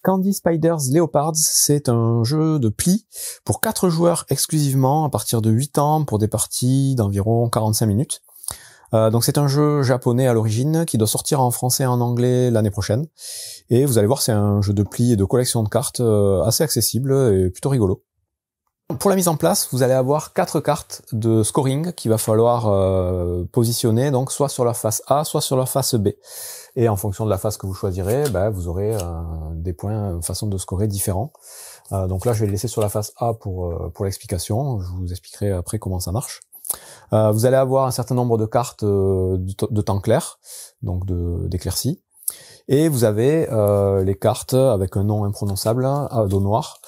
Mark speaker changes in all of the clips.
Speaker 1: Candy Spiders Leopards, c'est un jeu de pli pour 4 joueurs exclusivement à partir de 8 ans pour des parties d'environ 45 minutes. Donc c'est un jeu japonais à l'origine qui doit sortir en français et en anglais l'année prochaine. Et vous allez voir, c'est un jeu de pli et de collection de cartes assez accessible et plutôt rigolo. Pour la mise en place, vous allez avoir 4 cartes de scoring qu'il va falloir positionner, donc soit sur la face A, soit sur la face B. Et en fonction de la face que vous choisirez, vous aurez des points, façon de scorer différents. Donc là, je vais le laisser sur la face A pour l'explication. Je vous expliquerai après comment ça marche. Vous allez avoir un certain nombre de cartes de temps clair, donc d'éclaircies. Et vous avez les cartes avec un nom imprononçable à dos noir,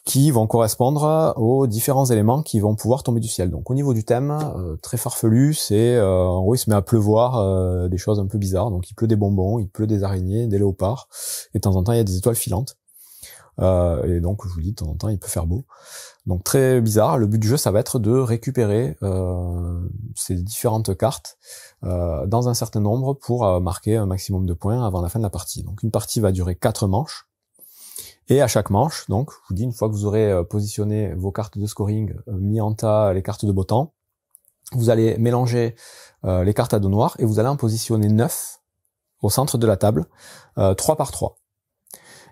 Speaker 1: qui vont correspondre aux différents éléments qui vont pouvoir tomber du ciel. Donc au niveau du thème, très farfelu, c'est en gros il se met à pleuvoir des choses un peu bizarres. Donc il pleut des bonbons, il pleut des araignées, des léopards, et de temps en temps il y a des étoiles filantes. Et donc je vous dis, de temps en temps il peut faire beau. Donc très bizarre. Le but du jeu, ça va être de récupérer ces différentes cartes dans un certain nombre pour marquer un maximum de points avant la fin de la partie. Donc une partie va durer 4 manches. Et à chaque manche, donc, je vous dis, une fois que vous aurez positionné vos cartes de scoring, mis en tas les cartes de beau temps, vous allez mélanger les cartes à dos noir et vous allez en positionner 9 au centre de la table, 3 par 3.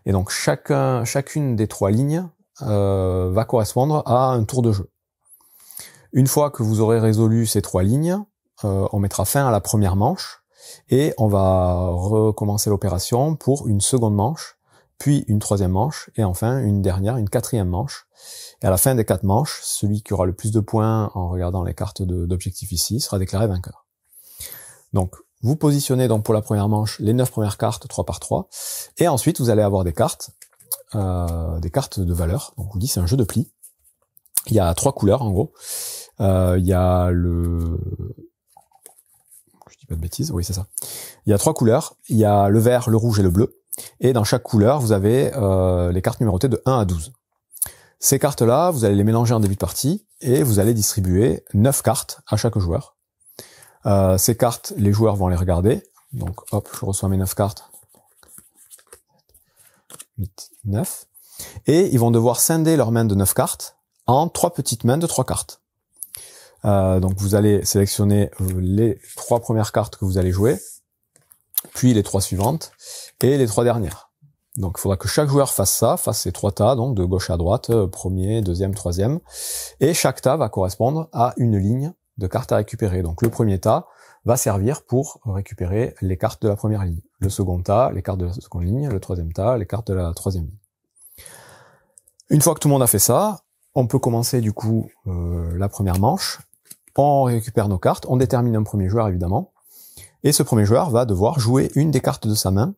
Speaker 1: Et donc chacune des 3 lignes va correspondre à un tour de jeu. Une fois que vous aurez résolu ces 3 lignes, on mettra fin à la première manche et on va recommencer l'opération pour une seconde manche, puis une troisième manche, et enfin une quatrième manche. Et à la fin des 4 manches, celui qui aura le plus de points en regardant les cartes d'objectif ici sera déclaré vainqueur. Donc, vous positionnez donc pour la première manche les 9 premières cartes 3 par 3, et ensuite vous allez avoir des cartes de valeur. Donc, je vous dis, c'est un jeu de pli. Il y a 3 couleurs en gros. Il y a je dis pas de bêtises, oui c'est ça. Il y a 3 couleurs. Il y a le vert, le rouge et le bleu. Et dans chaque couleur, vous avez les cartes numérotées de 1 à 12. Ces cartes-là, vous allez les mélanger en début de partie et vous allez distribuer 9 cartes à chaque joueur. Ces cartes, les joueurs vont les regarder. Donc hop, je reçois mes 9 cartes. 8, 9. Et ils vont devoir scinder leur main de 9 cartes en 3 petites mains de 3 cartes. Donc vous allez sélectionner les 3 premières cartes que vous allez jouer, puis les 3 suivantes, et les 3 dernières. Donc il faudra que chaque joueur fasse ça, fasse ces 3 tas, donc de gauche à droite, premier, deuxième, troisième, et chaque tas va correspondre à une ligne de cartes à récupérer. Donc le premier tas va servir pour récupérer les cartes de la première ligne, le second tas, les cartes de la seconde ligne, le troisième tas, les cartes de la troisième ligne. Une fois que tout le monde a fait ça, on peut commencer du coup la première manche, on récupère nos cartes, on détermine un premier joueur évidemment, et ce premier joueur va devoir jouer une des cartes de sa main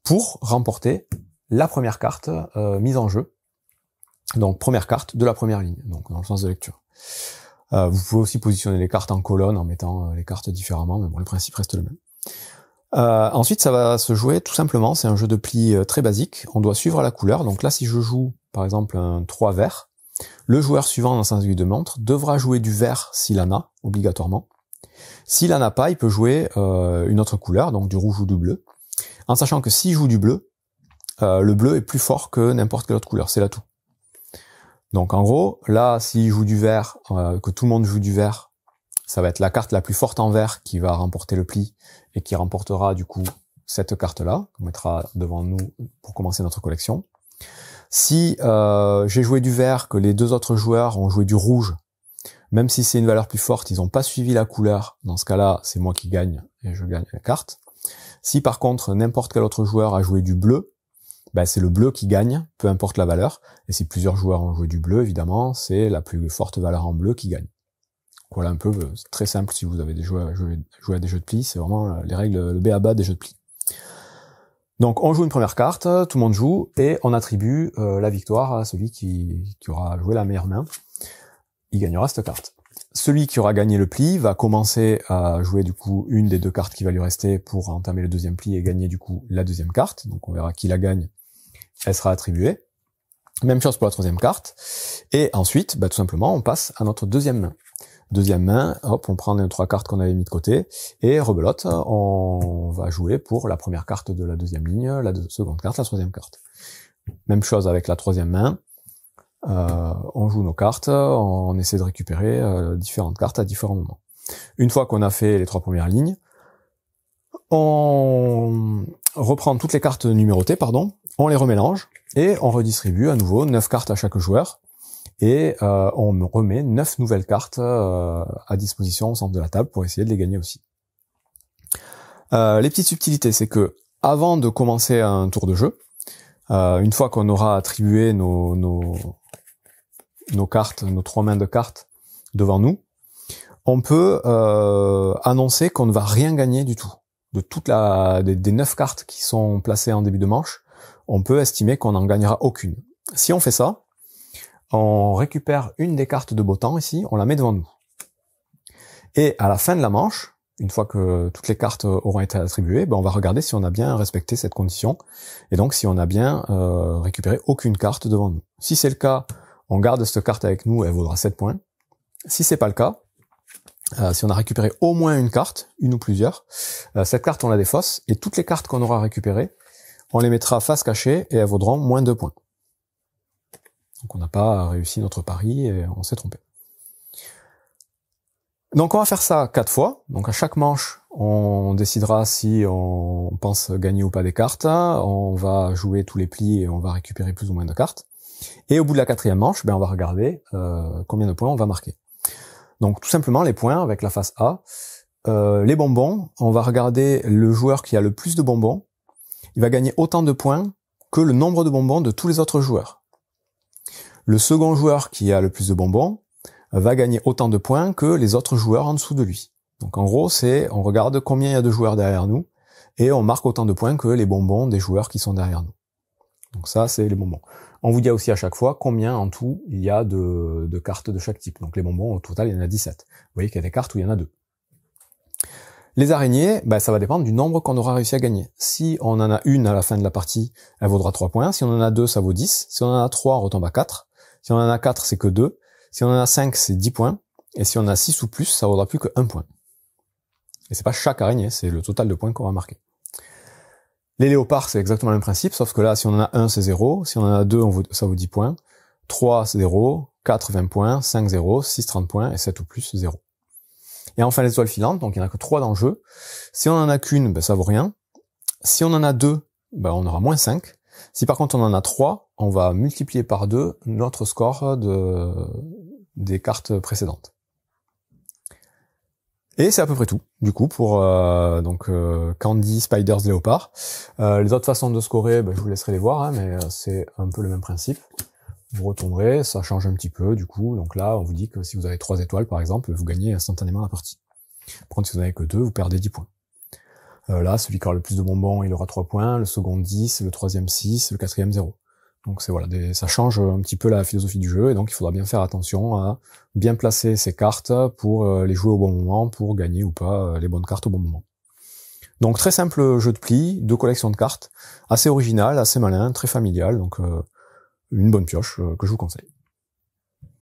Speaker 1: pour remporter la première carte mise en jeu. Donc première carte de la première ligne, donc dans le sens de lecture. Vous pouvez aussi positionner les cartes en colonne en mettant les cartes différemment, mais bon, le principe reste le même. Ensuite, ça va se jouer tout simplement, c'est un jeu de pli très basique, on doit suivre la couleur. Donc là, si je joue par exemple un 3 vert, le joueur suivant dans le sens de montre devra jouer du vert s'il en a, obligatoirement. S'il en a pas, il peut jouer une autre couleur, donc du rouge ou du bleu, en sachant que s'il joue du bleu, le bleu est plus fort que n'importe quelle autre couleur, c'est l'atout. Donc en gros, là, s'il joue du vert, que tout le monde joue du vert, ça va être la carte la plus forte en vert qui va remporter le pli et qui remportera du coup cette carte-là, qu'on mettra devant nous pour commencer notre collection. Si j'ai joué du vert, que les 2 autres joueurs ont joué du rouge, même si c'est une valeur plus forte, ils n'ont pas suivi la couleur, dans ce cas-là, c'est moi qui gagne et je gagne la carte. Si par contre n'importe quel autre joueur a joué du bleu, c'est le bleu qui gagne, peu importe la valeur. Et si plusieurs joueurs ont joué du bleu, évidemment, c'est la plus forte valeur en bleu qui gagne. Voilà un peu, c'est très simple si vous avez joué à des jeux de pli, c'est vraiment les règles, le b.a.-ba des jeux de pli. Donc on joue une première carte, tout le monde joue, et on attribue la victoire à celui qui aura joué la meilleure main. Il gagnera cette carte. Celui qui aura gagné le pli va commencer à jouer du coup une des 2 cartes qui va lui rester pour entamer le deuxième pli et gagner du coup la deuxième carte. Donc on verra qui la gagne, elle sera attribuée. Même chose pour la troisième carte. Et ensuite, tout simplement, on passe à notre deuxième main. Deuxième main, hop, on prend les 3 cartes qu'on avait mis de côté, et rebelote, on va jouer pour la première carte de la deuxième ligne, la seconde carte, la troisième carte. Même chose avec la troisième main, on joue nos cartes, on essaie de récupérer différentes cartes à différents moments. Une fois qu'on a fait les 3 premières lignes, on reprend toutes les cartes numérotées, on les remélange, et on redistribue à nouveau 9 cartes à chaque joueur, et on remet 9 nouvelles cartes à disposition au centre de la table pour essayer de les gagner aussi. Les petites subtilités, c'est que avant de commencer un tour de jeu, une fois qu'on aura attribué nos cartes, nos 3 mains de cartes devant nous, on peut annoncer qu'on ne va rien gagner du tout. De des 9 cartes qui sont placées en début de manche, on peut estimer qu'on n'en gagnera aucune. Si on fait ça, on récupère une des cartes de beau temps ici, on la met devant nous. Et à la fin de la manche, une fois que toutes les cartes auront été attribuées, on va regarder si on a bien respecté cette condition, et donc si on a bien récupéré aucune carte devant nous. Si c'est le cas, on garde cette carte avec nous, elle vaudra 7 points. Si c'est pas le cas, si on a récupéré au moins une carte, une ou plusieurs, cette carte on la défausse, et toutes les cartes qu'on aura récupérées, on les mettra face cachée, et elles vaudront moins 2 points. Donc on n'a pas réussi notre pari, et on s'est trompé. Donc on va faire ça 4 fois, donc à chaque manche, on décidera si on pense gagner ou pas des cartes, on va jouer tous les plis, et on va récupérer plus ou moins de cartes, et au bout de la 4e manche, on va regarder combien de points on va marquer. Donc tout simplement les points avec la face A. Les bonbons, on va regarder le joueur qui a le plus de bonbons. Il va gagner autant de points que le nombre de bonbons de tous les autres joueurs. Le second joueur qui a le plus de bonbons va gagner autant de points que les autres joueurs en dessous de lui. Donc en gros, on regarde combien il y a de joueurs derrière nous et on marque autant de points que les bonbons des joueurs qui sont derrière nous. Donc ça, c'est les bonbons. On vous dit aussi à chaque fois combien en tout il y a de cartes de chaque type. Donc les bonbons, au total, il y en a 17. Vous voyez qu'il y a des cartes où il y en a 2. Les araignées, ça va dépendre du nombre qu'on aura réussi à gagner. Si on en a une à la fin de la partie, elle vaudra 3 points. Si on en a 2, ça vaut 10. Si on en a 3, on retombe à 4. Si on en a 4, c'est que 2. Si on en a 5, c'est 10 points. Et si on a 6 ou plus, ça vaudra plus que 1 point. Et c'est pas chaque araignée, c'est le total de points qu'on va marquer. Les léopards, c'est exactement le même principe, sauf que là, si on en a 1, c'est 0. Si on en a 2, ça vaut 10 points. 3, c'est 0. 4, 20 points. 5, 0. 6, 30 points. Et 7 ou plus, 0. Et enfin, les étoiles filantes, donc il n'y en a que 3 dans le jeu. Si on en a qu'une, ça vaut rien. Si on en a 2, on aura moins 5. Si par contre on en a 3, on va multiplier par 2 notre score des cartes précédentes. Et c'est à peu près tout, du coup, pour Candy, Spiders, Léopard. Les autres façons de scorer, je vous laisserai les voir, mais c'est un peu le même principe. Vous retournerez, ça change un petit peu, du coup. Donc là, on vous dit que si vous avez 3 étoiles, par exemple, vous gagnez instantanément la partie. Par contre, si vous n'avez que 2, vous perdez 10 points. Là, celui qui aura le plus de bonbons, il aura 3 points, le second 10, le troisième 6, le quatrième 0. Donc c'est ça change un petit peu la philosophie du jeu, et donc il faudra bien faire attention à bien placer ses cartes pour les jouer au bon moment, pour gagner ou pas les bonnes cartes au bon moment. Donc très simple jeu de pli, 2 collections de cartes, assez original, assez malin, très familial, donc une bonne pioche que je vous conseille.